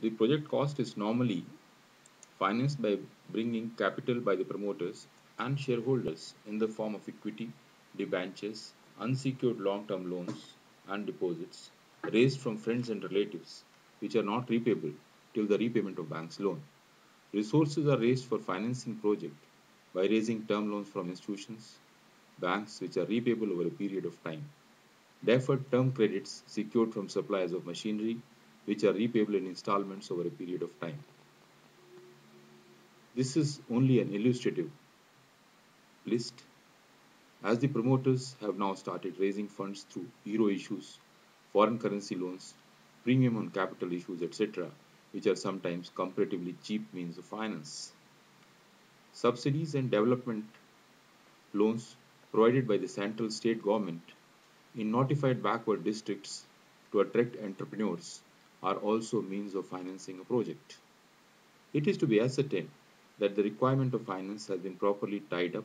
The project cost is normally financed by bringing capital by the promoters and shareholders in the form of equity, debentures, unsecured long-term loans, and deposits raised from friends and relatives, which are not repayable till the repayment of bank's loan. Resources are raised for financing project by raising term loans from institutions, banks which are repayable over a period of time. Deferred term credits secured from suppliers of machinery which are repayable in installments over a period of time. This is only an illustrative list, as the promoters have now started raising funds through euro issues, foreign currency loans, premium on capital issues, etc., which are sometimes comparatively cheap means of finance. Subsidies and development loans provided by the central state government in notified backward districts to attract entrepreneurs are also means of financing a project. It is to be ascertained that the requirement of finance has been properly tied up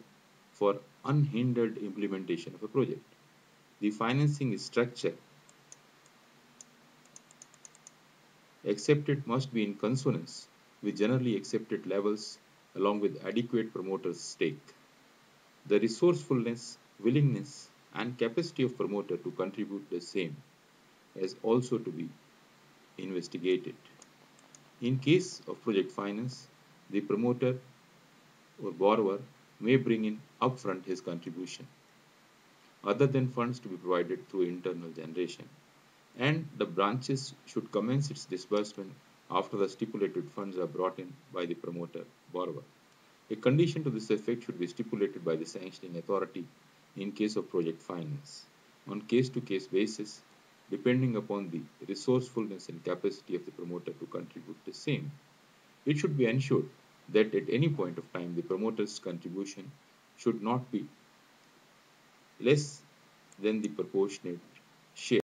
for unhindered implementation of a project. The financing structure accepted must be in consonance with generally accepted levels along with adequate promoter's stake. The resourcefulness, willingness, and capacity of promoter to contribute the same is also to be investigated. In case of project finance, the promoter or borrower may bring in upfront his contribution, other than funds to be provided through internal generation, and the branches should commence its disbursement after the stipulated funds are brought in by the promoter borrower. A condition to this effect should be stipulated by the sanctioning authority in case of project finance, on case-to-case basis, depending upon the resourcefulness and capacity of the promoter to contribute the same. It should be ensured that at any point of time the promoter's contribution should not be less than the proportionate share